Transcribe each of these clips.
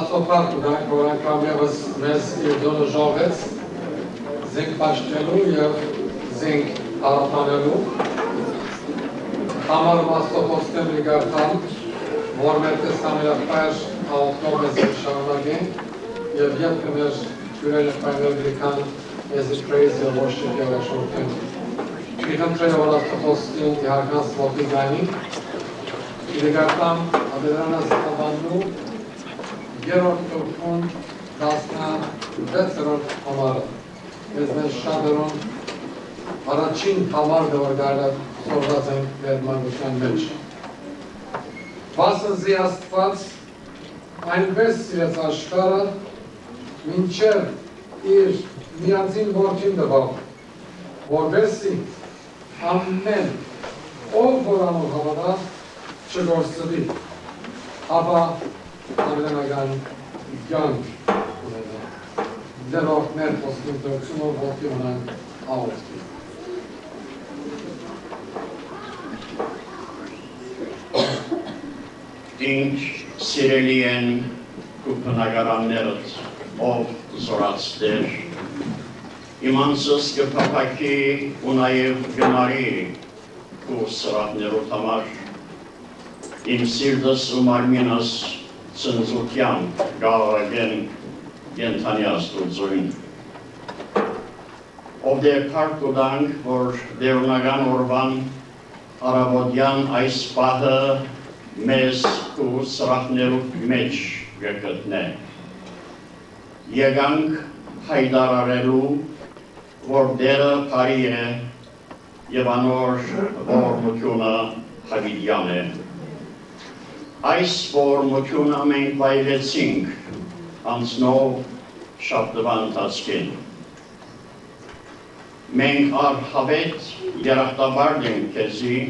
Աստծոպար կուրանք, որ անգամ ևս մեզ իր դոնը ժողեց, զենք պաշտելու և զենք հարապանելու, համարում Աստծոպոստեմ լիգարդան, որ մեր տեսամերապայր հաղորդող մեզ և շարունակենք, և ետքը մեր յուրելը պայնել գրիքան մեզ praise և worship և աշորդենք։ Իխնդրել որ Աստծոպոստին դիհարկանց մոտի գանի, լիգարդան ադերանաս ավանդու, երորդ տուրքուն 16-րդ համարը, մեզ մեզ շատերուն առաջին համարը որ գարը սորված ենք մեր մանգության մեջ։ Վասնզի Աստված այնպես սիրեց աշխարհը, մինչև իր միածին որդին տվավ, որպեսզի ամեն ով որ անոր հավատա չգործվի, ապա ամենական կյանք ունենա։ Դեռ մեր խոսքին դրսումով ողջի ունենք ավարտի։ Ինչ սիրելի են քու բնակարաններդ, ով զորացներ, իմ անձս կփափակի ու նաև գնարի քու սրահներոդ համար, իմ սիրտս ու մարմինս ծնծությամբ գավագեն կենթանի աստուծույն։ Ով դեր փառք ուտանք, որ դերունական օրվան առավոտյան այս պահը մեզ ու սրահներու մեջ գտնե։ Եկանք հայտարարելու, որ դերը բարի է և անոր ողորմությունը հավիտյան է։ Այս ողորմությունը մենք վայելեցինք անցնող շաբթվա ընթացքին։ Մենք առհավետ երախտաբարդ ենք քեզի,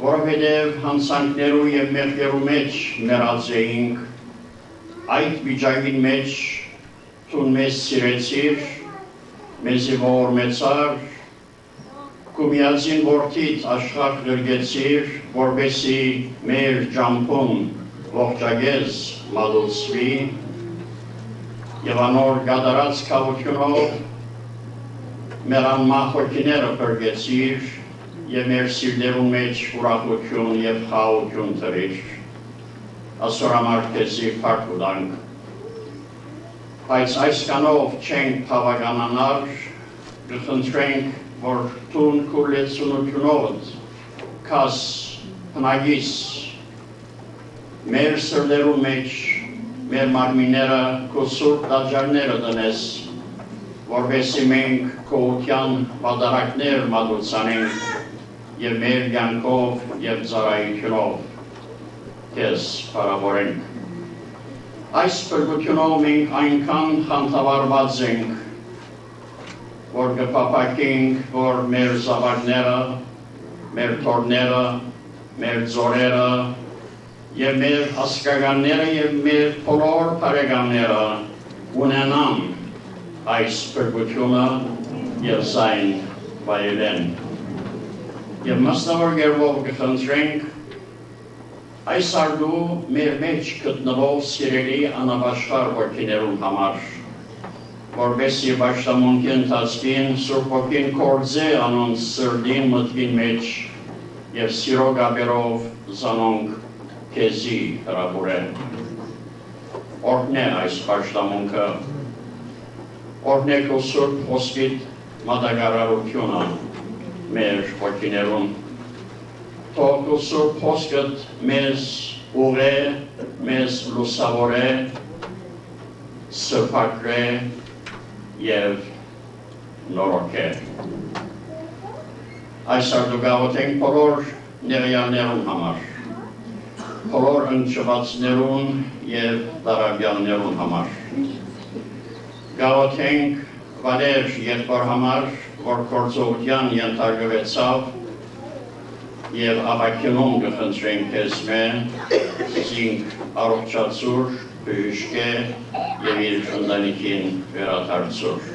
որովհետև հանցանքներու և մեղքերու մեջ մեռած էինք, այդ վիճակին մեջ դու մեզ սիրեցիր, մեզի ողորմեցար, քու միածին որդիդ աշխարհ գրգեցիր, որպեսզի մեր ջամփուն ողջագեզ մատուցվի և անոր կատարած քավությունով մեր անմահ հոգիները փրկեցիր և մեր սիրտերու մեջ ուրախություն և խաղաղություն տվիր։ Այսօր համար քեզի փառք ուտանք, բայց այսքանով չենք բավականանալ, կխնդրենք, որ տուն քու լեցունությունով քաս հնագիս մեր սրտերու մեջ մեր մարմինները քու սուրբ տաճարները դնես, որպեսզի մենք քոհության վատարակներ մատուցանենք և մեր կյանքով և ծառայությունով քեզ փառավորենք։ Այս փրկությունով մենք այնքան խանդավառված ենք, որ կփափակենք, որ մեր զավակները, մեր թոռները, մեր ձորերը և մեր հասկականները և մեր բոլոր բարեկամները ունենան այս փրկությունը և զայն վայելեն։ Եվ մասնավոր գերվով կխնդրենք այս արդու մեր մեջ գտնվող սիրելի անապաշխար որդիներուն համար, որպեսզի պաշտամունքի ընթացքին Սուրբ Հոգին կործե անոնց սրտին մտքին մեջ և սիրո գաբերով զանոնք քեզի հրավուրե։ Օրհնե այս պաշտամունքը, օրհնե քո Սուրբ Խոսքիդ մատակարարությունը մեր որդիներուն, թող քո Սուրբ Խոսքդ մեզ ուղղե, մեզ լուսավորե, սրբակրե և նորոգե։ Այս արդու գաղութենք բոլոր նեղյաններուն համար, բոլոր ընչվածներուն և տարաբյալներուն համար։ Գաղութենք Վալեր եղբոր համար, որ գործողության ենթարկվեցավ և ապակինում կխնդրենք քեզ զինք առողջացուր, բժշկե և իր ընտանիքին վերադարձուր։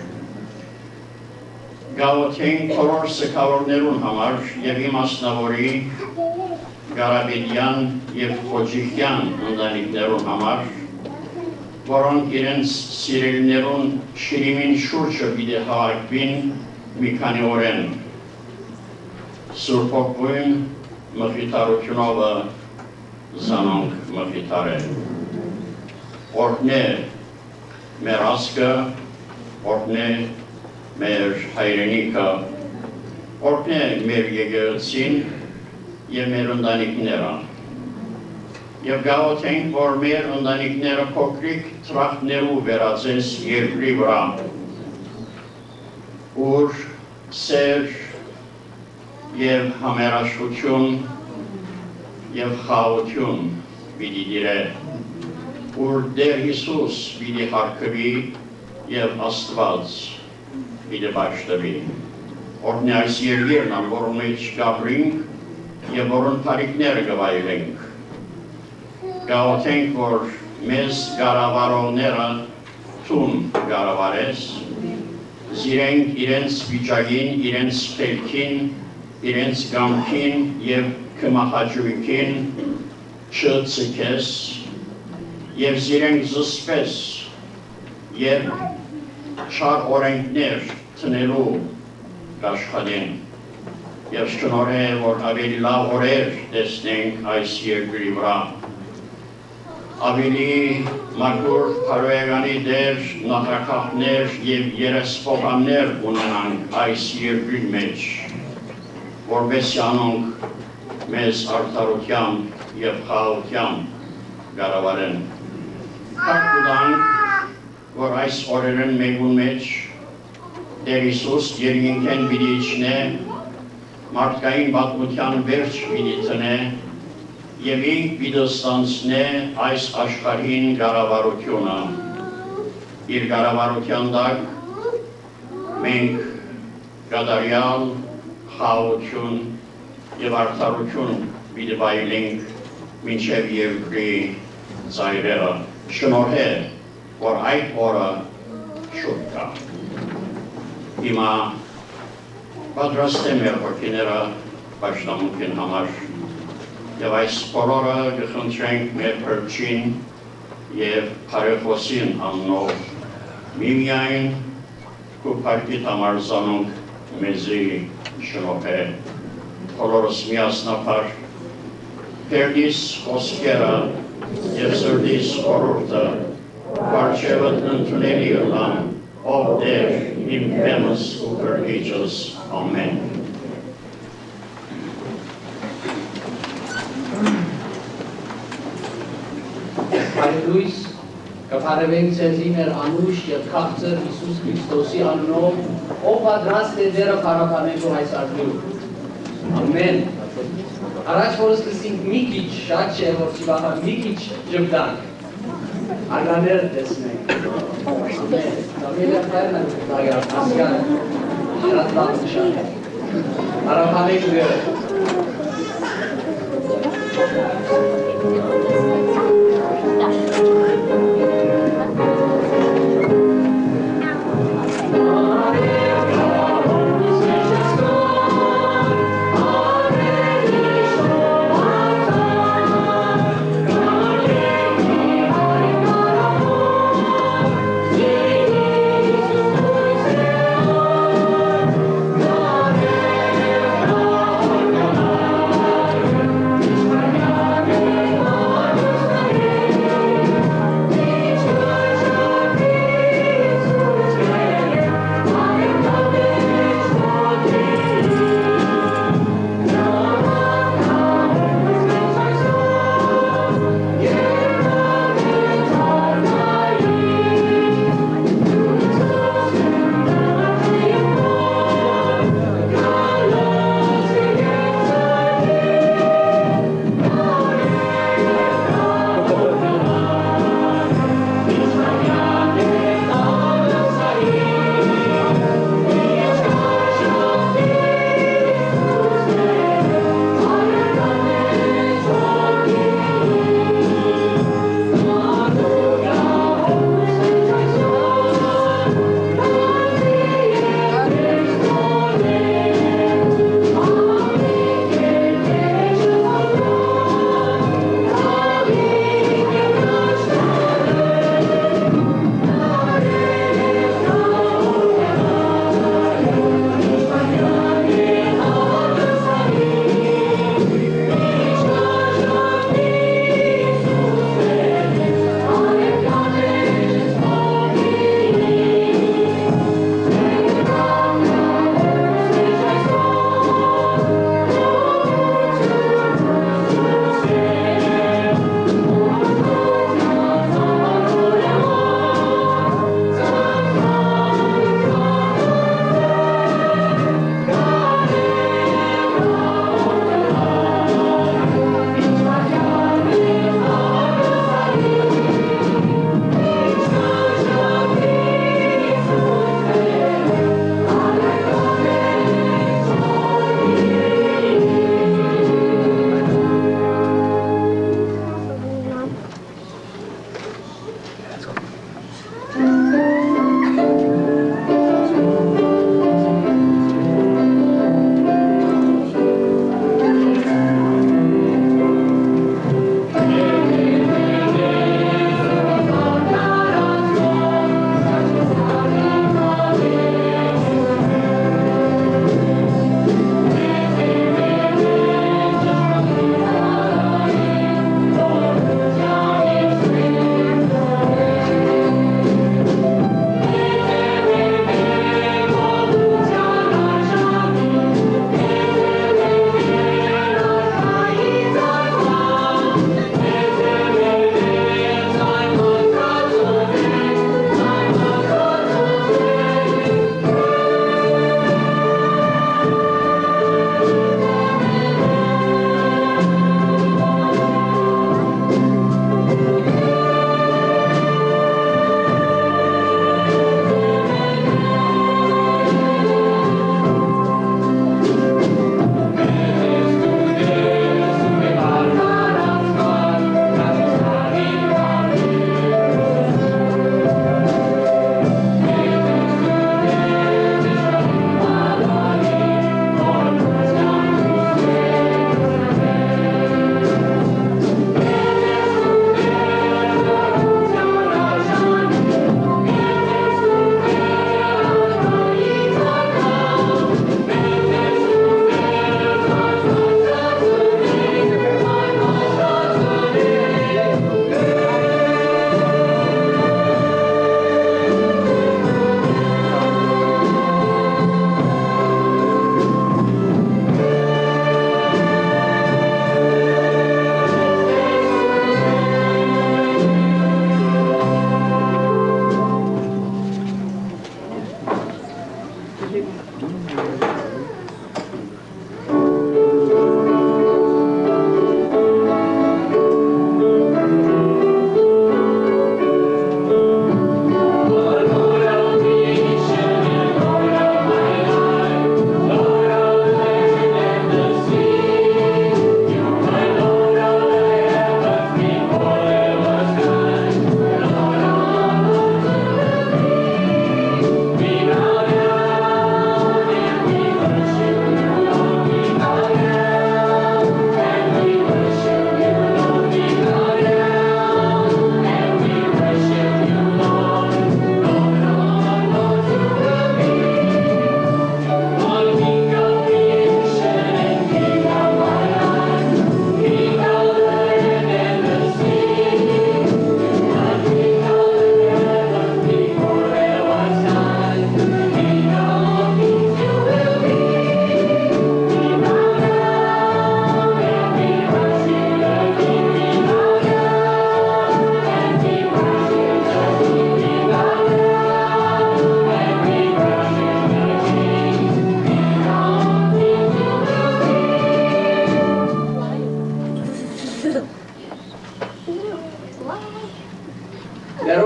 Գաղութենք բոլոր սգավորներուն համար և իմաստնավորի Գարաբեդյան և Խոջիկյան ընտանիքներուն համար որոնք իրենց սիրելիներուն շիրիմին շուրջը պիտի հավաքվին մի քանի օրեն։ Սուրբ Օգուին մխիթարությունովը զանոնք մխիթարել։ Օրհնե մեր ազգը, օրհնե մեր հայրենիքը, օրհնե մեր եկեղեցին եւ մեր ընտանիքները։ Եվ գաղութենք, որ մեր ընտանիքները փոքրիկ թրախներու վերածես երկրի վրա, ուր սեր եւ համերաշխություն եւ խաղաղություն պիտի դիրե, ուր Տեր Հիսուս պիտի հարգվի եւ Աստված պիտի բաշխտվի։ Օրհնե այս երկիրն, որոնց մեջ գաբրինք եւ որոնց տարիքները գվայելենք։ Գաղութենք, որ մեզ գարավարողները թուն գարավարես, զիրենք իրենց վիճակին, իրենց խելքին, իրենց գամքին և կմախաջույքին չծկես, և զիրենք զսպես, և չար օրենքներ տնելու կաշխատեն, և շնորհե, որ ավելի լավ օրեր տեսնենք այս երկրի վրա, ավելի մաքուր փարոյականի դեր, նախագահներ և երեսփոխաններ ունենանք այս երկրի մեջ, որպեսզի անոնք մեզ արդարությամբ և խաղաղությամբ կառավարեն։ Փառք տանք, որ այս օրերն մեկուն մեջ Տեր Հիսուս երկինքեն պիտի իջնե, մարդկային պատմության վերջ պիտի տնե, և ինք պիտի ստանձնե այս աշխարհին կառավարությունը։ Իր կառավարության տակ մենք կատարյալ խաղաղություն և արդարություն պիտի վայելենք մինչև երկրի ծայրերը։ Շնորհե, որ այդ օրը շուտ կա։ Հիմա պատրաստեմ մեր հոգիները պաշտամունքին համար և այս բոլորը կխնդրենք մեր Փրկչին և Փարեխոսին անունով միմիայն ու փառքի համար զանոնք մեզի շնորհե։ Բոլորս միասնաբար Տերնիս խոսքերը և սրտիս խորհուրդը պարչևդ ընդունելի ըլան, ով Տեր իմ բեմս ու Փրկիչս, ամեն։ Հայրույս կփարվենք ձեզի մեր անուշ և քաղցր Հիսուս Քրիստոսի անունով, ով պատրաստ է դերը փառաբանելու այս արդյունքում։ Ամեն։ Առաջ որ սկսենք մի քիչ, շատ չէ, որ սիվախա մի քիչ ջմդանք։ Արգաներ տեսնենք։ Ամեն։ Դամիլը հայրն է դագար, ասկան, շատ լավ նշան է։ Փառաբանենք դերը։ Oh,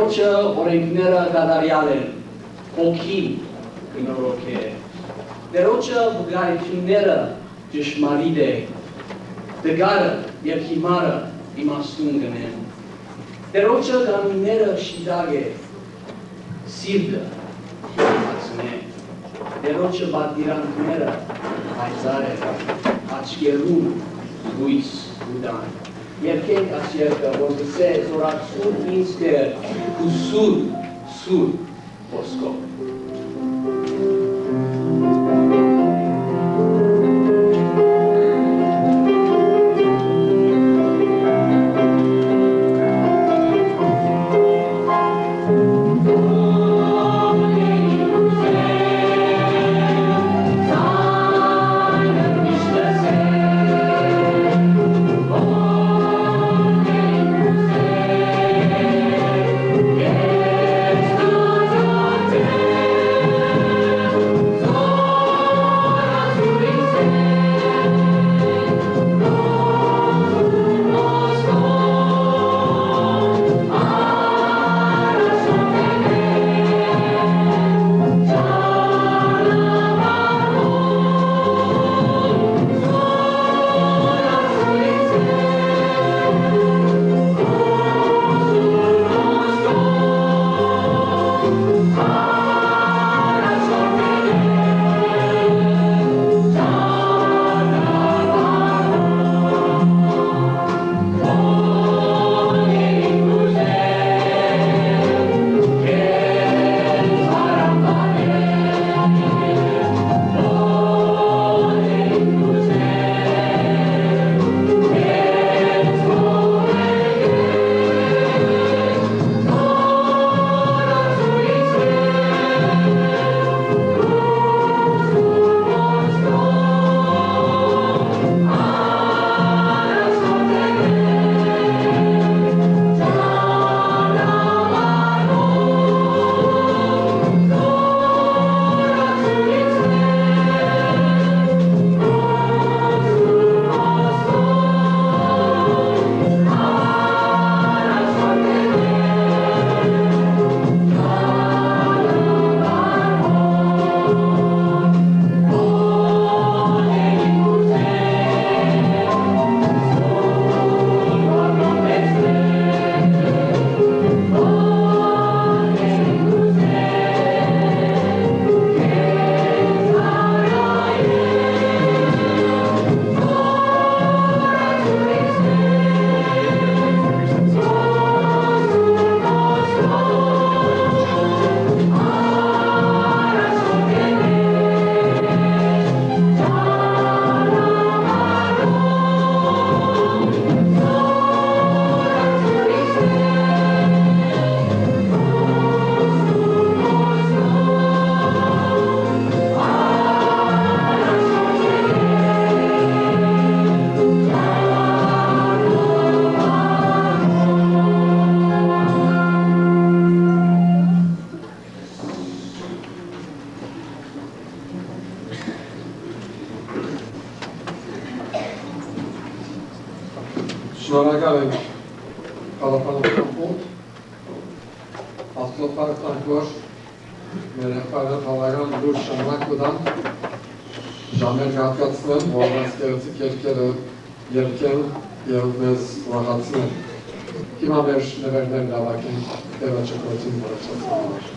Տերոջը օրենքները կատարյալ են, հոգին կնորոք է։ Տերոջը վկայությունները ճշմարիտ է, դգարը և հիմարը իմաստուն գնեն։ Տերոջը կանոնները շիտակ է, սիրտը հիացն է։ Տերոջը պատվիրանքները հայցար է, աչկերուն լույս ուդան։ Երկենք այս երկը, որ գսե զորացուն ինձ կեր ու սուր ոսկով։ Շնորհակալ ենք Կալապանոց Աստծոպարքանք, որ մեր հավայրան լուր շնորհակ կտան ժամեր հատկացնեն, որ մեզ գեղեցիկ երկերը երկեն և մեզ ուրախացնեն։ Հիմա մեր նվերներն ավակենք Տերը ճկրոցին որացած համար։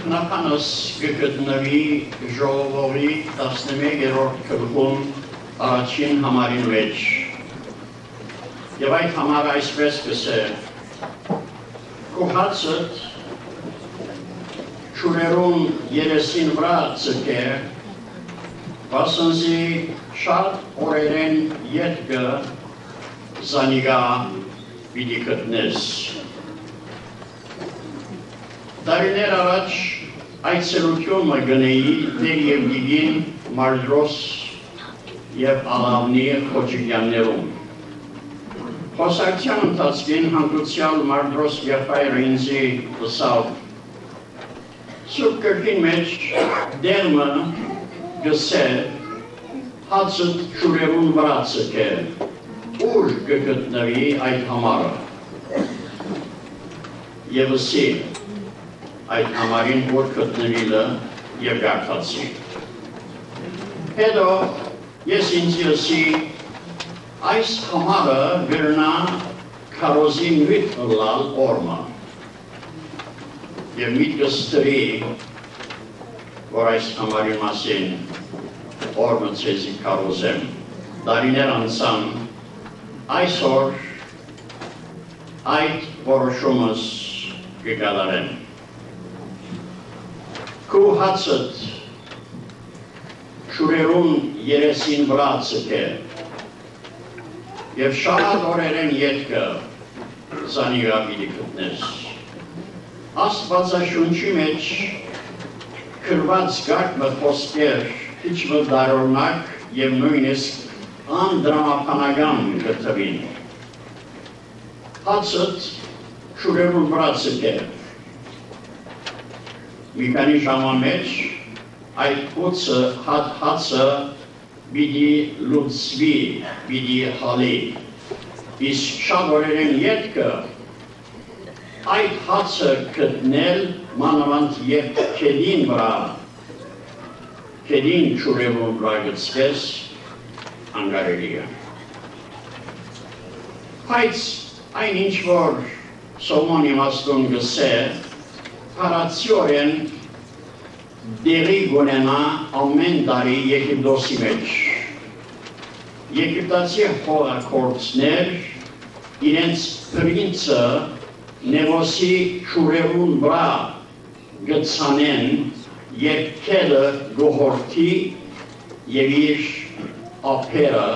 Նախանս կգտնվի ժողովի 11-րդ գլխում առաջին համարին մեջ եւ այդ համարը այսպես կսե քո հացդ շուրերուն երեսին վրա ցկե վասնզի շատ օրերեն ետքը զանիգա պիտի գտնես Տարիներ առաջ այցելությունը գնեի դեր և դիգին Մարդրոս և Ալավնի խոչիկյաններում։ Խոսակցյան ընթացքին հանդուցյալ Մարդրոս եղբայրը ինձի լսավ։ Սուրբ կրկին մեջ դերմը գսե հացդ շուրերուն վրա ցկե, ուր կգտնվի այդ համարը։ Եվ ըսի այդ համարին որ գտնվիլը եւ գարտացի։ Հետո ես ինձ ըսի այս համարը գրնա քարոզի մյուտ լալ օրմա։ Եվ միտքս տրի որ այս համարի մասին օրմը ցեզի քարոզեմ։ Դարիներ անցան այսօր այդ որոշումս կկատարեմ։ Քո հացդ շուրերուն երեսին վրա ցկե եւ շատ օրերեն ետքը զանիգա պիտի գտնես Աստվածաշունչի մեջ գրված գարմը խոսքեր քիչ դարօրինակ եւ նույնիսկ անդրամապանական գտնվին Հացդ շուրերուն վրա ցկե Մի քանի ժամվա մեջ այդ հացը պիտի լուծվի, պիտի հալի, իսկ շատ օրերեն ետքը այդ հացը գտնել մանավանդ երբ քեդին վրա, քեդին շուրերուն վրա գցվես անկարելի է։ Բայց այն ինչ որ Սողոմոն իմաստուն գսե Հարացիորեն դերի գոնենա ամեն տարի Եգիպտոսի մեջ։ Եգիպտացի հողակործներ իրենց պրինցը Նևոսի շուրերուն վրա գցանեն երբ քելը գողորթի և իր ափերը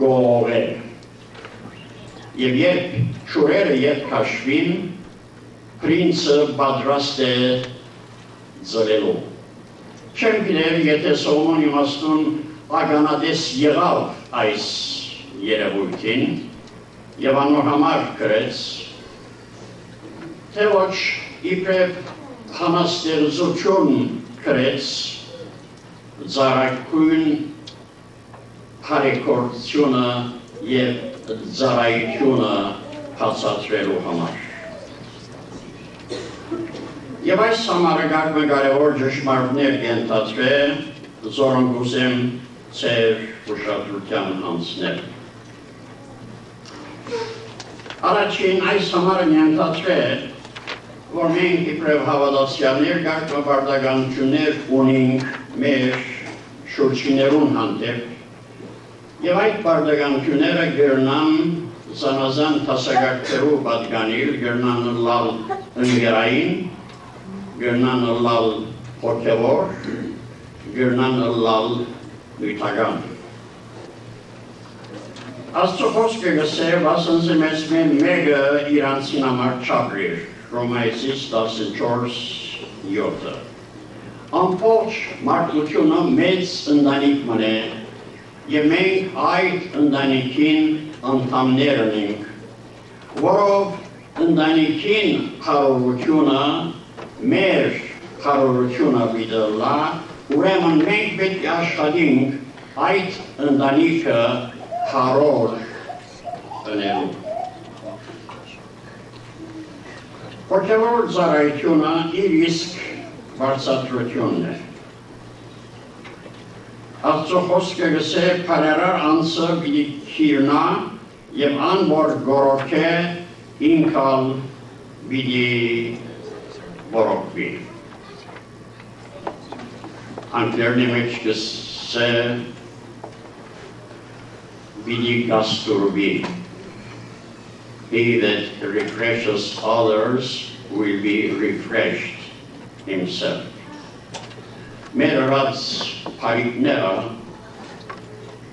գողողեր։ Եվ երբ շուրերը ետ կաշվին Պրինցը պատրաստ է ձրելու։ Չեմ գիտեր, եթե Սողոմոն իմաստուն ականատես եղավ այս երևույթին և անոր համար գրեց, թե ոչ իբրև համաստեղծություն գրեց ծառայքույն բարեգործությունը և ծառայությունը բացատրելու համար։ Եվ այս համարը կարևոր ճշմարտներ կենթացվե, զորոնք ուզեմ ձեր ուշադրության անցնել։ Առաջին այս համարը կենթացվե, որ մենք իբրև հավատացյալներ գաղտնապարտականություններ ունենք մեր շուրջիներուն հանդեպ և այդ պարտականությունները գրնան զանազան տասագարդերու պատկանիլ, գրնան լալ ընգերային, գրնան լալ հոգևոր, գրնան լալ նույթական։ Աստծո խոսքը գսե, վասնզի մեզ մեկը իրանցին համար չապրիր, Ռոմայեցիս 14:7 Ամբողջ մարդկությունը մեծ ընտանիք մնե և մենք այդ ընտանիքին անդամներն ենք, որով ընտանիքին խարովությունը մեր խարովությունը պիտելա, ուրեմն մենք պետք է աշխատենք այդ ընտանիքը խարոր ընելու։ Հոգևոր ծառայությունը իր իսկ բարձրությունն է։ Աստծո խոսքը գսե բարերար անձը պիտի քիրնա և անոր գորոքե ինքալ պիտի բորոքվի։ անկերնի մեջ կսե բիդի գաստուրբի. He that refreshes others will be refreshed himself. Մեր արած փարիքները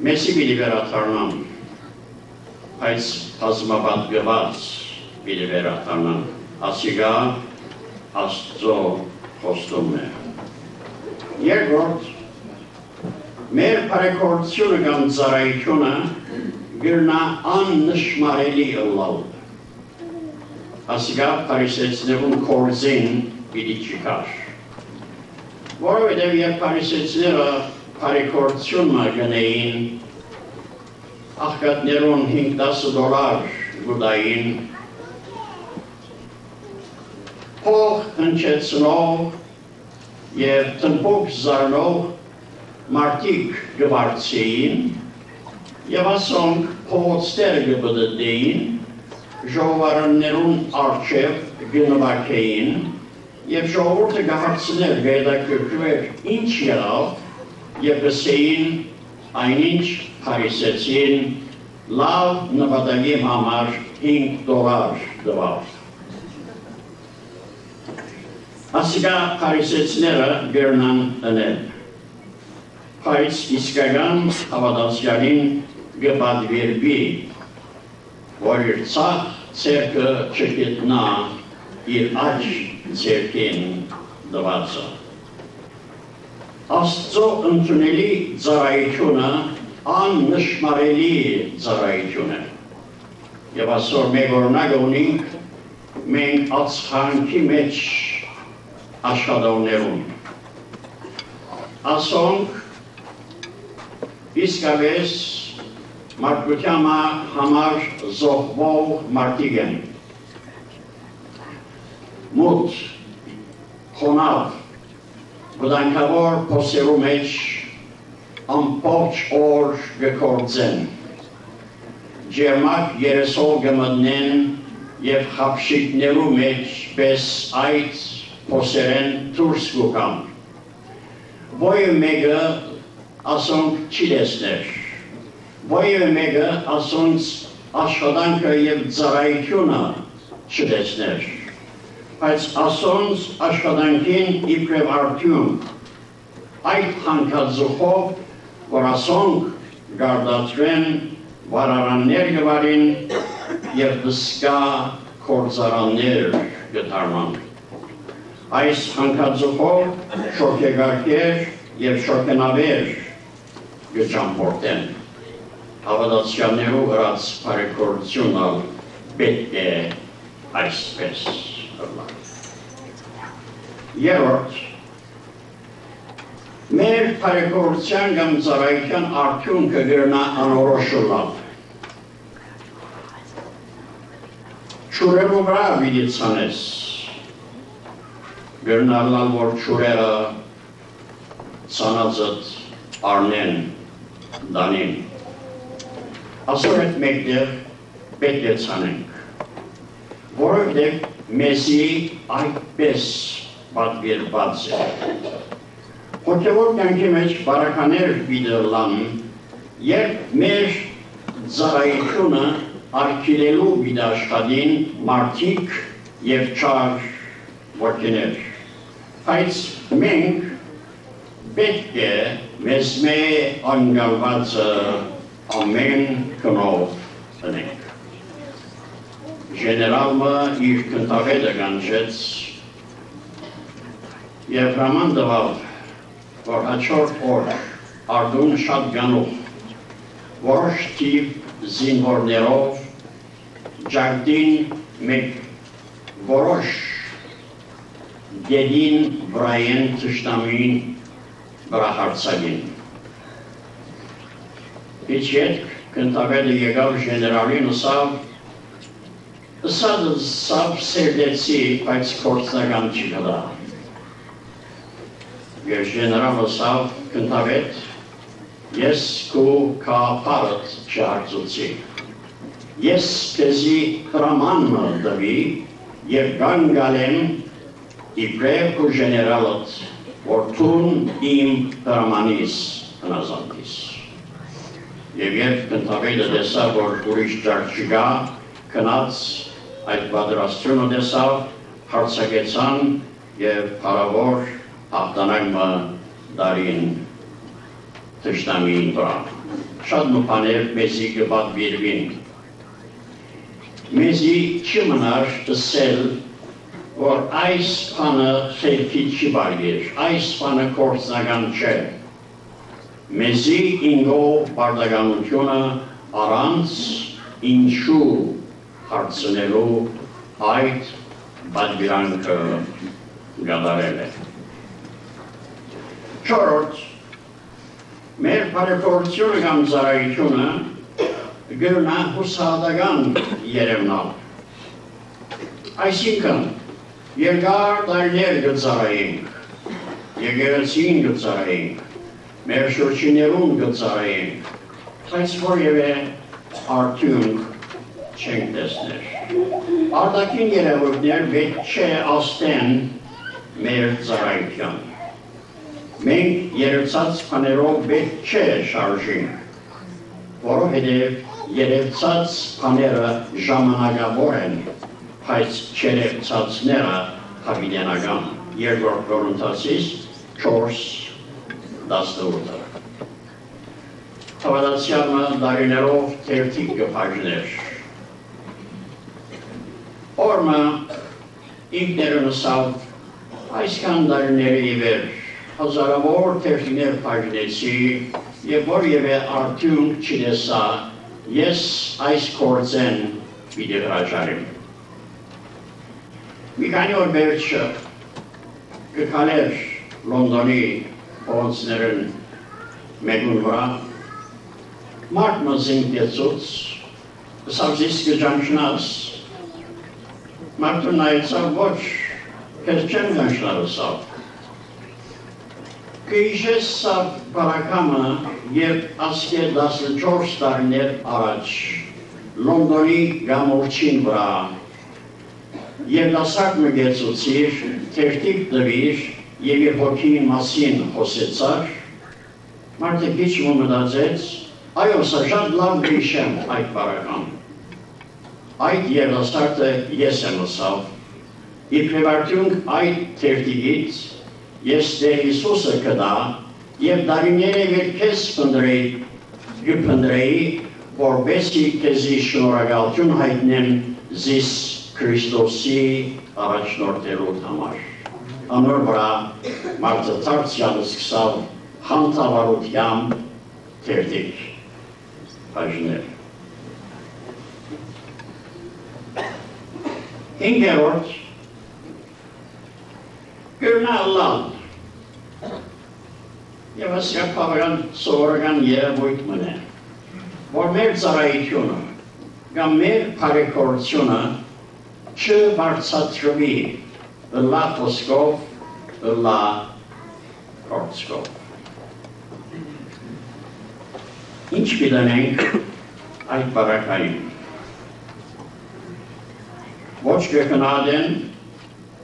մեսի պիտի վերաթարնան, այս հազմապատկված պիտի վերաթարնան, ասիգա Աստծո խոստումն է։ Երկրորդ, մեր փարեքորությունը կամ ծառայությունը գրնա աննշմարելի ըլլալ, ասիգա փարիսեցիներուն կորզին պիտի չկար, որովհետև երբ փարիսեցիները փարեքորությունը գնեին, աղքատներուն 5-10 դոլար գուտային, փող հնչեցնող և տնպոք զարնող մարդիկ գվարձեին և ասոնք փողոցները գբդդեին, ժողովարաններուն առջև գնվակեին և ժողովուրդը գահարցներ գայդակրկրվեր ինչ եղավ և գսեին այնինչ փարիսեցին լավ նպատակի համար 5 դոլար դվավ։ Ասիկա փարիսեցիները գրնան ընել, բայց իսկական հավատացյալին գպատվերբի, որ իր ցախ ցերկը չգտնա իր աջ ցերկին դվածը։ Աստծո ընդունելի ծառայությունը աննշմարելի ծառայություն է։ Եվ այսօր մեկ օրինակ ունենք մենք ածխանքի մեջ աշխատողներուն։ Ասոնք իսկապես մարդկության համար զոհվող մարդիկ են։ Մութ, խոնավ, վտանգավոր փոսերու մեջ ամբողջ օր գկործեն, ջերմակ երեսով գմտնեն և խապշիկներու մեջ պես այդ փոսերեն դուրս գուկան։ Ոյը մեկը ասոնք չի տեսներ, ոյը մեկը ասոնց աշխատանքը և ծառայությունը չտեսներ, բայց ասոնց աշխատանքին իբրև արդյուն, այդ հանքածուխով, որ ասոնք գարդացրեն, վարարաններ գվարին և դսկա կործարաններ գտարման։ Այս հանքածուխով շորքեգարկեր և շորքենավեր գճամպորտեն, հավատացյալներու հրած փարեքորությունը պետք է այսպես ըլլալ։ Երրորդ, մեր փարեքորության կամ ծառայության արդյունքը գրնա անորոշ ըլլալ։ Չուրերու վրա պիտի ցանես, գրնալալ, որ չուրերը ցանածդ առնեն, դանին։ Ասոր հետ մեկտեղ պետք է ցանենք, որովհետև մեզի այդպես պատվիրված է։ Հոգևոր կյանքի մեջ բարականեր պիտի ըլլան, երբ մեր ծառայությունը արգելելու պիտի աշխատին մարդիկ և չար որդիներ։ Բայց մենք պետք է մեզ մե անգալվածը ամեն կնով տնենք։ Ժեներալը իր կնտավետը կանչեց և հրաման տվավ, որ հաջորդ օր արդուն շատ գանող, որոշ թիվ զինվորներով ջարդին մեկ որոշ գեդին վրայեն թշնամին վրա հարցագին։ Ինչ ետք կնտավետը եկավ ժեներալին ըսավ սերդեցի, բայց կործնական չի գտա։ Եվ ժեներալ ըսավ կնտավետ, ես քո կապարդ չարծուցի։ Ես քեզի հրաման տվի և գանգալեմ իբրև քո ժեներալդ որ թուն իմ հրամանիս հնազանդիս։ Եվ երբ կնթավելը տեսավ, որ ուրիշ ճար չկա, կնաց այդ պատրաստությունը տեսավ, հարցակեցան և հարավոր աղտանակը դարին թշնամիին վրա։ Շատ նուպաներ մեզի կպատվիրվին։ Մեզի չի մնար տսել, որ այս բանը խելքի չի բարգեր, այս բանը կործնական չէ։ Մեզի ինգով բարդականությունը առանց ինչու հարցնելու այդ պատվիրանքը գադարել է։ Չորրորդ, մեր բարեփորձությունը կամ ծառայությունը գրնա հուսահատական երևնալ։ Այսինքն, երկար տարիներ կծառայենք, եկեղեցին կծառայենք, մեր շրջիներում կծառայենք, բայց որևէ արդյունք չենք տեսներ։ Արտաքին երևույթներ պետք չէ աստեն մեր ծառայության։ Մենք երևցած բաներով պետք չէ շարժենք, որովհետև երևցած բաները ժամանակավոր են, բայց չերևցածները հավիտենական։ Երկրորդ Կորինթացիս 4:18։ Հավատացյալը դարիներով թերթիկ կփաժներ։ Օրմը ինքներնսավ այսքան դարիների ի վեր հազարավոր թերթիկներ փաժնեցի և որևէ արդյունք չտեսա, ես այս գործեն պիտի հրաժարեմ։ Մի քանի օր վերջը կքաներ Լոնդոնի փողոցներն մեկուն վրա, մարդ մզին կեցուց, սավզիս կջանչնաս, մարդուն նայեցավ ոչ, կեզ չեմ գանչնարսավ։ Կհիշես սավ բարակամը և ասկե 14 տարիներ առաջ Լոնդոնի գամորջին վրա և դասակ մգեցուցիր, թերթիկ տվիր և իր հոգի մասին խոսեցար, մարդը քիչ մտածեց, այո, սա շատ լավ կհիշեմ այդ բարակամ։ Այդ երդաստարտը ես եմ լսավ, իբրև արդյունք այդ թերթիկից ես Տեր Հիսուսը կդա և դարիները վեր քեզ կփնտրեի, որպեսզի քեզի շնորհակալություն հայտնեմ զիս Քրիստոսի առաջնորդելու համար։ Անոր վրա մարդը դարձյալ սկսավ հանցավարությամբ թերթիկ բաժնել։ Հինգերորդ, կրնալալ և ասկապավական սովորական երևույթ մնե, որ մեր ծառայությունը կամ մեր բարեփորձությունը չբարձրացվի լա խոսքով, լա գործքով։ Ինչ պիտանենք այդ բարակային։ Ոչ կգնադեն,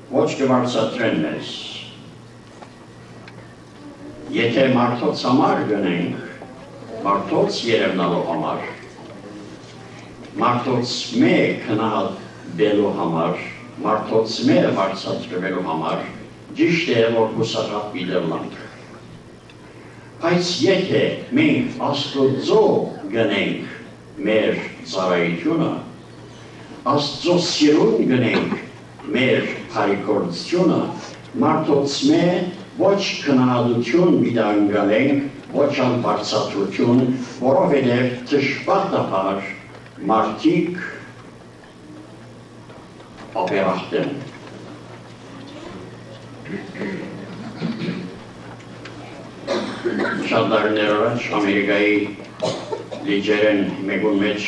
ոչ կբարձրացրեն մեզ։ Եթե մարդոց համար գնենք, մարդոց երևնալու համար, մարդոց մեկ հնահատվելու համար, մարդոց մեկ բարձրացրվելու համար, ճիշտ է, որ հուսահատ պիտելանք։ Բայց եթե մենք Աստծո գնենք մեր ծառայությունը, Աստծո սիրուն գնենք մեր բարեփորձությունը, մարդոց մեկ ոչ քնահատություն պիտի անգալենք, ոչ բարձրացություն, որովհետև ճշմարտաբար մարդիկ ապերախտ են։ Շատ տարիներ առաջ Ամերիկայի լիճերեն մեկուն մեջ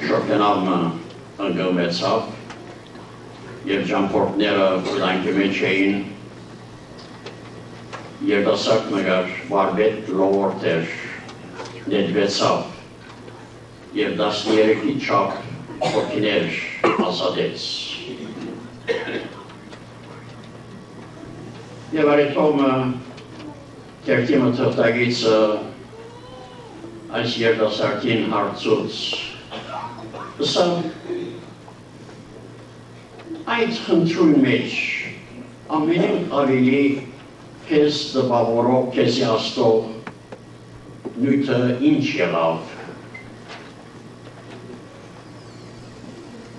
շորտնալը ընկալվեցավ և ճամփորդները վտանգի մեջ էին, երիտասարդ նկար վարպետ լովորտեր նետվեցավ և 13-ի չափ ոգիներ ազատեց։ Եվ արեթոմը կերտիմը թղթագիցը այս երդասարտին հարցուց սա այդ խնդրուն մեջ ամենին ավելի քեզ դպավորող, քեզ աստող նույթը ինչ եղավ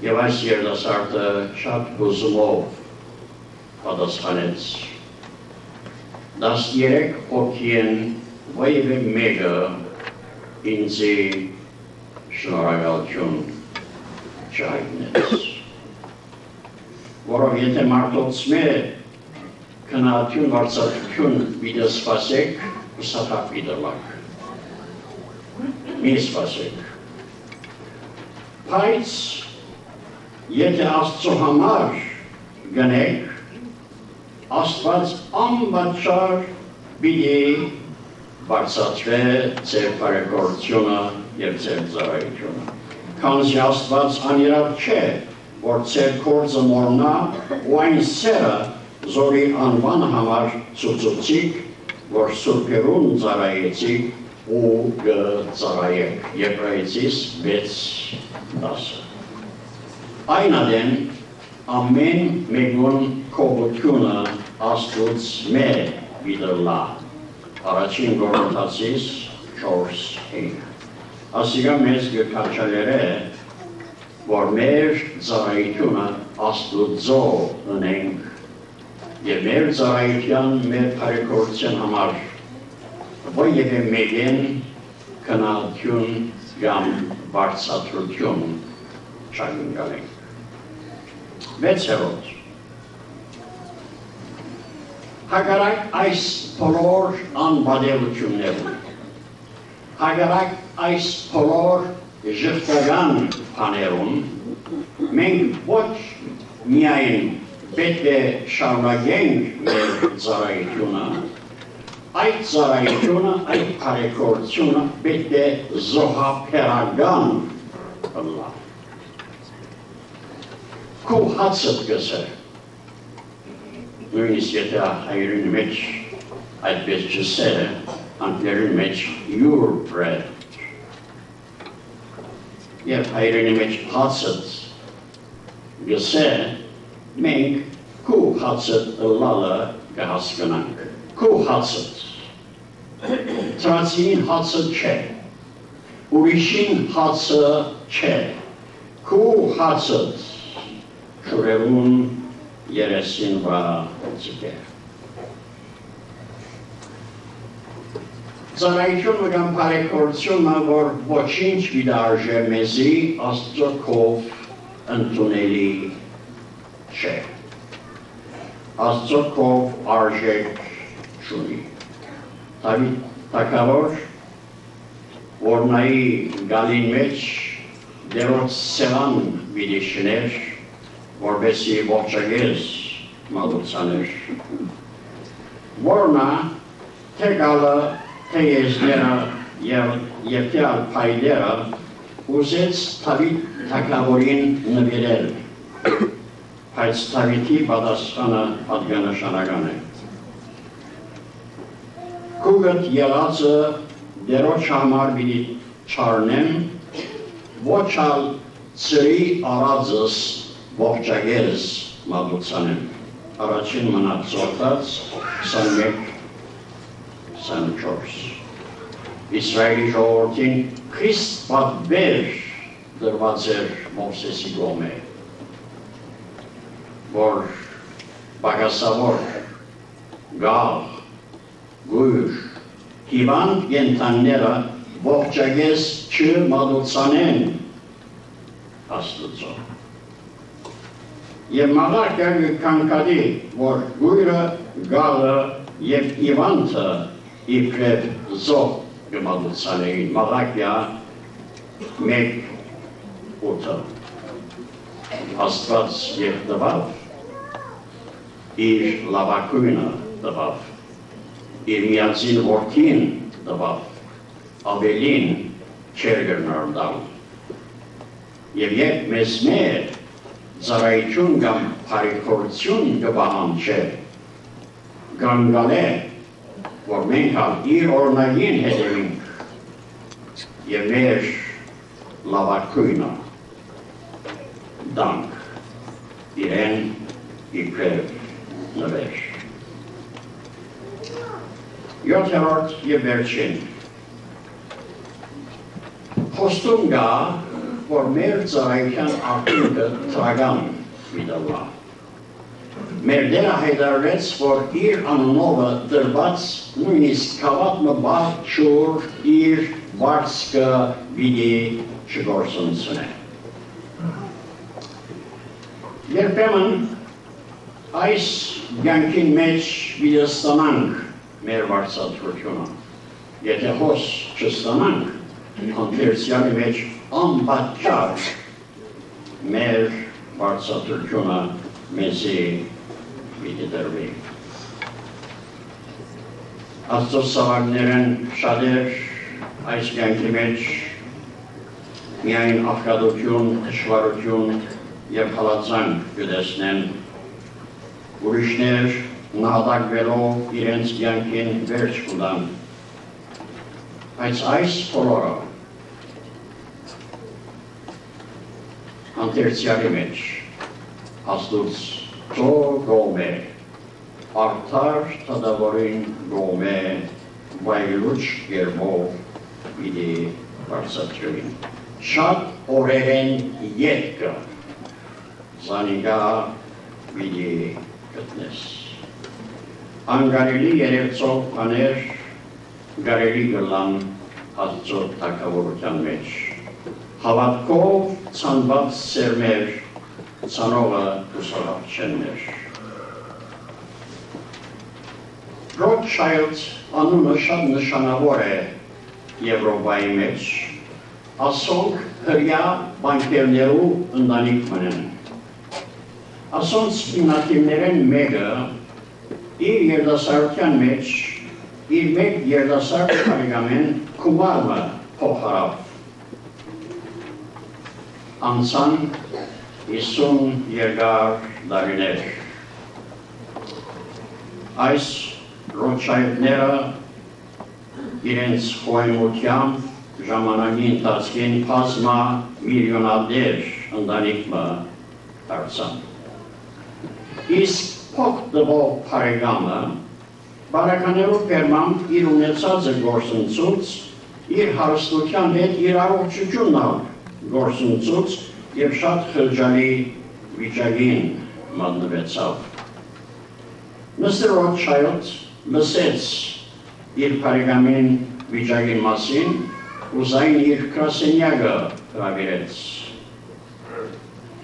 եւ այս երդասարտը շատ հուզումով պատասխանեց 13 հոգի են վայրը մեկը ինձի շնորհակալություն չհայտնեց որով եթե մարդոց մեր քննություն վարձատրություն պիտի սպասեք ուսատակ պիտի լակ մի սպասեք բայց եթե Աստծո համար գնեք Աստված անբաճար պիտի բարձրացվե ձեր բարեգործությունը եւ ձեր ծառայությունը քանզի Աստված անիրավ չէ որ ձեր գործը մոռնա ու այն սերը զորի անվան համար ցուցուցիկ որ սուրբերուն ծառայեցիք ու ծառայեք Եբրայեցիս 6:10 այն adem ամեն մեկուն կողությունը Աստուծո մեր վիդելա առաջին Կորինթացիս 4:5 ասիգա մեզ գկարչալերը որ մեր ծառայությունը Աստուծո ունենք եւ մեր ծառայության մեր բարեգործության համար ոյևէ մեկեն քննություն կամ բարձրացություն չանգալենք Մեծերոտ Հակառակ այս բոլոր անբադելություններում Հակառակ այս բոլոր ժխտական բաներում մենք ոչ միայն պետք է շարունակենք մեր ծառայությունը այդ ծառայությունը այդ բարեգործությունը պետք է զոհաբերական լա Քո հացդ գսեր նույնիսկ եթե հայրեն մեջ այդպես չսերը անկերին մեջ your bread Եվ հայրենի մեջ հացդ գսե մենք քո հացդ լալը կհասկանանք քո հացդ Թրացին հացը չէ ուրիշին հացը չէ քո հացդ շուրերուն երեսին վա ծիկեր Ծառայությունը կամ բարեգործությունը, որ ոչինչ գիտարժե մեզի Աստծո քով ընդունելի չէ Աստծո քով արժեք չունի Դավիթ թագավոր որ նայի գալին մեջ դերոց սեղան պիտի շներ որպեսզի ողջագես մատուցաներ որնա թե գալը թե եզները և տյալ պայդերը ուզեց Դավիթ թագավորին նվիրել բայց Դավիթի պատասխանը պատգանշանական է Քուգդ եղածը դերոջ համար պիտի չառնեմ ոչ ալ ծրի արածս ողջագես մատուցանեմ առաջին մնացորդած 21-24 Իսրայելի ժողովրդին Քրիստ պատվեր դրված էր Մովսեսի կողմէ որ բագասավոր գաղ գույր հիվանդ կենդանները ողջագես չմատուցանեն Աստծո Եվ մաղարկը կանկադի, որ գույրը, գաղը և հիվանդը իբրև զոհ կմատուցանեին մաղարկյա մեկ ութը Աստված և տվավ իր լավակույնը տվավ իր միածին որդին տվավ ավելին չեր գրնարդալ և երբ մեզ մեր ծառայություն կամ բարեգործություն կպահանջե գանգալ է, որ մենք իր օրնագին հետևինք և մեր լավակույնը դանք իրեն իբրև նվեր։ 7-րդ և վերջին խոստում գա, որ մեր ծառայության արդյունքը տրական միտալվա։ Մեր դերը հայտարարեց, որ իր անունովը դրված նույնիսկ քաղաքը բարձր իր վարձքը պիտի չգործունցնե։ Երբեմն այս կյանքի մեջ պիտի ստանանք մեր վարձատրությունը, եթե հոս չստանանք, հանդերձյալի մեջ անպատճառ մեր վարձատրությունը մեզի պիտի դրվի։ Աստծո սավակներն շատեր այս կյանքի մեջ միայն աղքատություն, թշվառություն և հալածանք կտեսնեն, ուրիշներ նահատակվելով իրենց կյանքին վերջ կտան, բայց այս բոլորը հանդերձյալի մեջ Աստուծո կողմ է, արդար թադավորին կողմ է, վայելուչ կերպով պիտի վարձատրվին։ Շատ օրերեն ետքը զանիկա պիտի գտնես։ Անգարելի երևցող բաներ գարելի գլան Աստծո թագավորության մեջ։ Հավատքով ցանված սերմեր ցանողը ուսորապ չեններ։ Rothschild անունը շատ նշանավոր է Եվրոպայի մեջ, ասոնք հրյա բանկերներու ընտանիք մնեն։ Ասոնց հիմնադիրներեն մեկը իր երդասարության մեջ իր մեկ երդասարդ կարիգամեն կումարը փոխարավ։ Անցան 50 երկար դարիներ։ Այս Rothschildները իրենց խոհեմությամբ ժամանակի ընթացքին բազմա միլիոնադեր ընտանիքը դարձան։ Իսկ փոքր տվող բարեկամը բարականերով կերմամբ իր ունեցածը գործընծուց, իր հարստության հետ իր առողջությունն գործընծուց և շատ խրջալի վիճակին մատնվեցավ։ Mr. Rothschild լսեց իր բարեկամին վիճակի մասին ու զայն իր գրասենյակը հրավիրեց։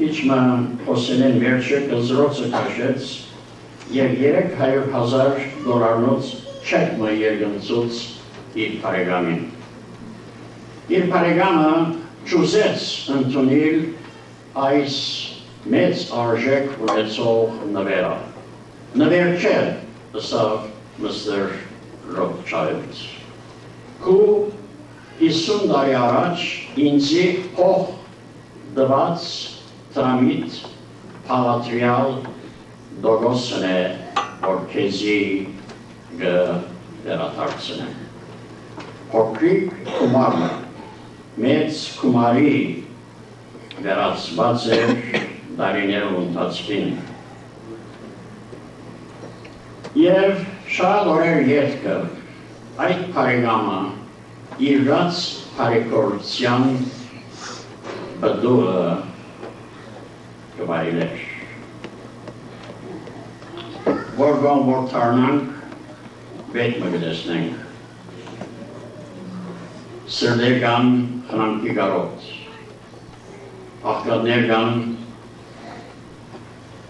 Իջմը խոսենեն վերջը կզրոցը կաշեց և 300,000 դոլարնոց չեկմը երգնցուց իր բարեկամին։ Իր բարեկամը ճուզեց ընդունել այս մեծ արժեք ունեցող նվերը։ Նվեր չէ, ըսավ Mr. Rothschild։ Քու 50 տարի առաջ ինձի փող դված տրամիտ փալատրիալ դոգոսն է, որ քեզի վերադարձնեմ։ Փոքրիկ կումարը մեծ կումարի վերածված էր դարիներու ընթացքին։ Եվ շատ օրեր ետքը այդ բարեկամը իրաց բարեկորության բդուղը կվայելեր։ Որգոն որ թարնանք վետ մը գտեսնենք։ Սրդեր կան խնամքի կարոտ, աղքատներ կան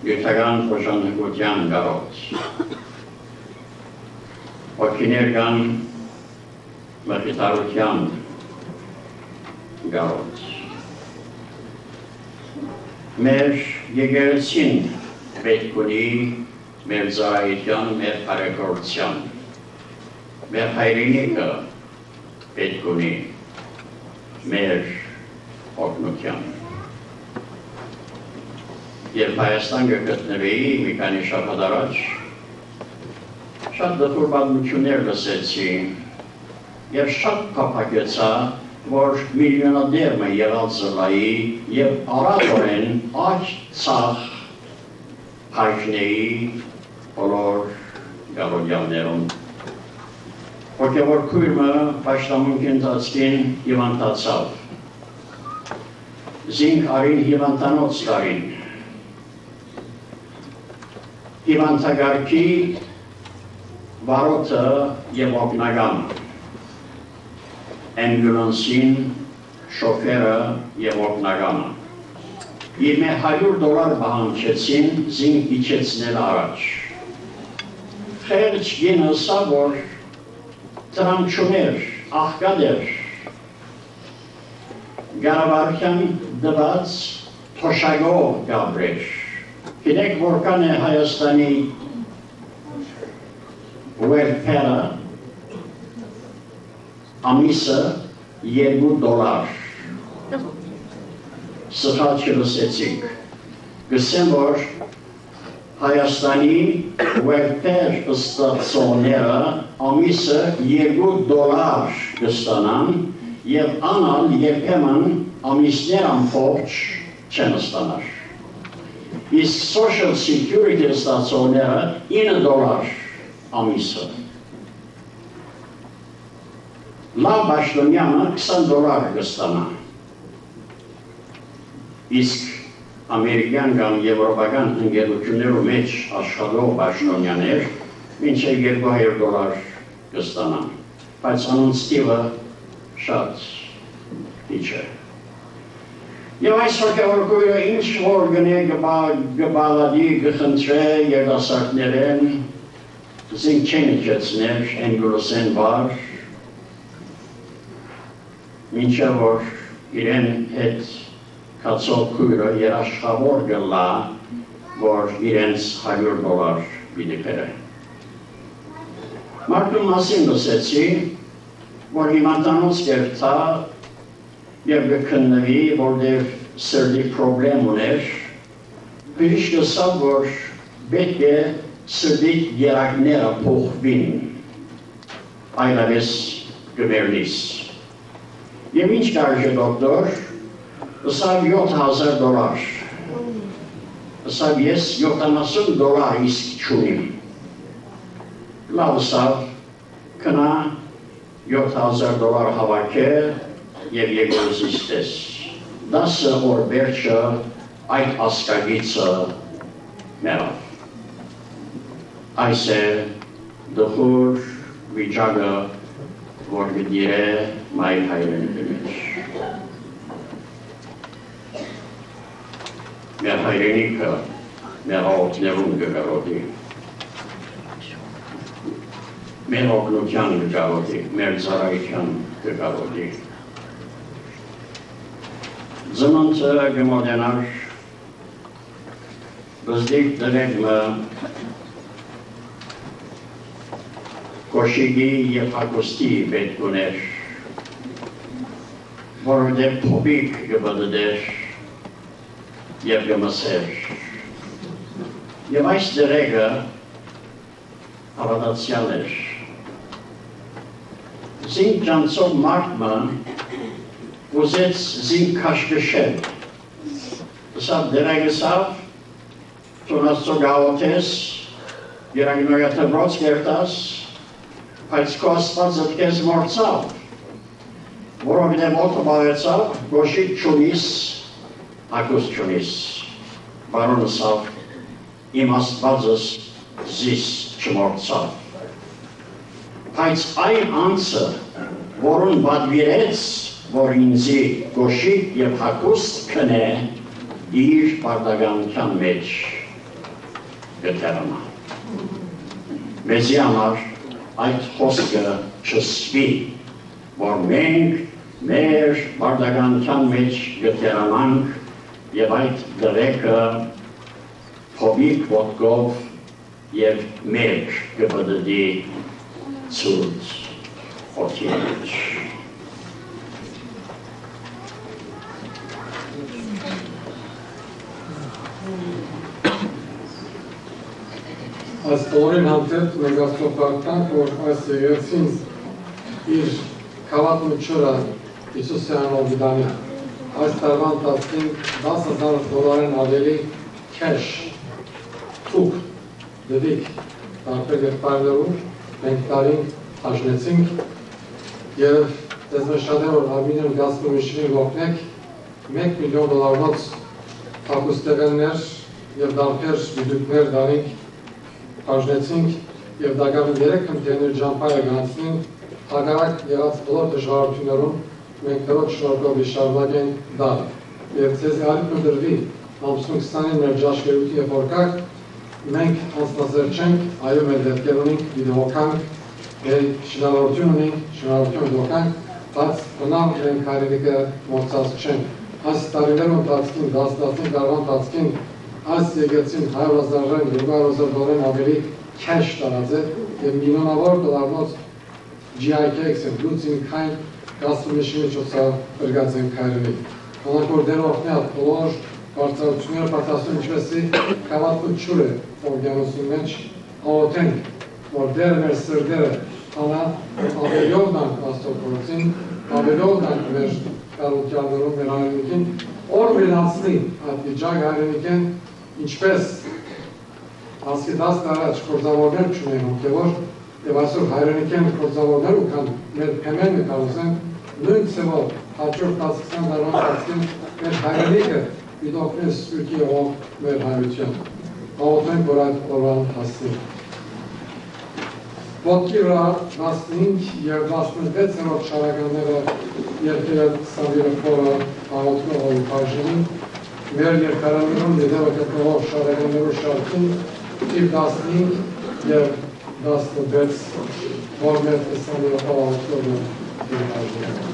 գյութական խոշանհկության կարոտ, ոգիներ կան մխիթարության կարոտ։ Մեր եկեղեցին պետք ունի մեր ծառայության, մեր բարեկորության, մեր հայրենիքը պետք ունի մեր օգնության։ Երբ Հայաստան կգտնվեի մի քանի շաբաթ առաջ, շատ դժվար բանություններ լսեցի եւ շատ փափագեցա, որ միլիոնադերը եղած զլայի եւ առավոտեն աճ ցավ հայտնեի բոլոր գարոդյաններում։ Հոգևոր քույրը պաշտամունքի ընթացքին հիվանդացավ։ Զինք արին հիվանդանոց տարին։ Հիվանդագարկի վարորդը եւ օգնականը, ամբյուլանսին, շոֆերը եւ օգնականը։ Իր $100 բանջեցին զինք իջեցնել առաջ։ Խեղճ գինը սա որ տրամչուներ, աղկադեր, գարավարքյան դված թոշագով գաբրեր։ Գիտեք որքան է Հայաստանի welfare ամիսը $2։ Սխալ չլսեցիք։ Գսեմ որ Հայաստանի welfare ստացողները ամիսը $2 կստանան եւ անալ երբեմն ամիսներ ամբողջ չեն ստանար։ Իսկ social security ստացողները $9 ամիսը։ Լավ պաշտոնյանը $20 կստանա։ Իսկ ամերիկյան կամ եվրոպական ընկերություններու մեջ աշխատող պաշտոնյաներ մինչև $200 կստանան, բայց անոնց տիվը շատ քիչ է։ Եվ այս հոգևոր քույրը ինչ որ գնե գբալադի գխնդրե երիտասարդներեն զինք չեն իջեցներ անգլոսեն վար, մինչև որ իրեն հետ կացող քույրը երաշխավոր գլա, որ իրենց $100 պիտի բերե։ Մարդու մասին լսեցի, որ հիվանդանոց կերտա եւ կքննվի, որտեղ սրտի պրոբլեմ ուներ, բժիշկը ասավ, որ պետք է սրտի երակները փոխվին, այլևս կվերնիս։ Եվ ինչ կարժե դոկտոր, ասավ $7,000։ Ասավ ես $70 իսկ չունիմ։ Լավ ասավ, կնա $7,000 հավաքե եւ եկոզիստես։ 10 օր վերջը այդ ասկագիցը մեռավ։ Այս է դխուր վիճակը, որ գդիրե մայր հայրենիքի մեջ։ Մեր հայրենիքը մեր օգնելուն կգարոտի։ Մեր օգնության կգարոտի, մեր ծառայության կգարոտի։ Ծնունդը կմոտենար, բզդիկ դրեգմը կոշիգի և հակոստի պետք ուներ, որովհետև փոբիկ կբդդեր և կմսեր։ Եվ այս դրեգը հավատացյալ էր։ Զինք ճանցով մարդմը ուզեց զինք կաշկշել։ Ասավ դրեգսավ, թունաստո գաղոթես, երագնոյաթը բրոց կերտաս, բայց քո աստվածը քեզ մորցավ, որովհետև օդը բաղեցավ, գոշիկ չունիս, ակուս չունիս։ Բարոն ասավ, իմ աստվածս զիս չմորցավ։ Բայց այն անձը, որուն բադվիրեց, որ ինձի գոշիկ և հակուստ կնե, իր պարտականության մեջ գտերանա։ Մեզի համար այդ խոսքը չսվի, որ մենք մեր պարտականության մեջ գտերանանք և այդ դրեգը փոբիկ ոտքով և մեկ կբդդի ցուրտ օդի մեջ։ Այս բոլորին հանդեպ մենք Աստծո պարտանք, որ այս եկեղեցին իր քաղաքն ու ճորը Հիսուսի անունով դանի։ Այս տարվա ընթացքին 10,000 դոլարեն ավելի cash թուք դվիկ տարբեր եղբայրներով մենք տարին հաշնեցինք և դες մեզ շատ է որ Armenian Gospel Mission-ին ողնեք 1 միլիոն դոլարնոց թակուստեղեններ և դարբեր բիդուկներ դարինք հաշնեցինք և դակավին 3 կմտերներ ճամպայը գանցնին հագարակ եղած բոլոր դժվարություններում մենք դրոց շնորհքով շարունակենք դալ և ձեզ արիք մդրվի ամսուն 20-ին մեր ճաշկերույթի և որկակ մենք անձնազեր չենք այո մեր դեպքեր ունենք վիդեոկանք մեր շնարհություն ունենք շնարհություն դոկանք բայց բնավ մենք հայրենիքը մոռացած չենք այս տարիներում ընթացքին 10-15 տարվա ընթացքին այս եկեղեցին 100,000-ն 200,000 ավելի cash տարած է և միլիոնավոր դոլարնոց GIKX and Goods in Kind Gospel Mission-ի ճոցաղ ենք հայրենի։ Անանք որ դեր օգնյալ բոլոր բարձրությունները պատասխան ինչպեսի քաղաքն չուր է օրգանոսում մեջ աղոթենք, որ դեր մեր սրդերը անա ավելյով դանք Աստծո փորձին, ավելյով դանք մեր կարողություններում մեր հայրենիքին, որ վերացնի այդ վիճակ հայրենիքեն ինչպես ասկի 10 տարած կործավորներ չունեն հոգևոր և այսօր հայրենիքեն կործավորներ ու կան մեր պեմենը կարուզեն նույն ծևով հաջորդ 10-20 տարվան կացքին մեր հայրենիքը վիդոքնի սպյուրքի ողով մեր հայրություն աղոթենք, որ այդ օրվան հասնի Ոտքի վրա 15 և 16-րդ շարականները երկերը Սավիրը փորը աղոթքով ու պարժինին մեր երկարաններում դետևը կտնողով շարականներու շարքին իվ 15 և 16 որ մեր Սավիրը փորը աղոթքով ու պարժինին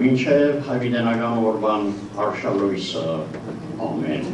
մինչև հայրենական օրվան արշալույսը, ամեն։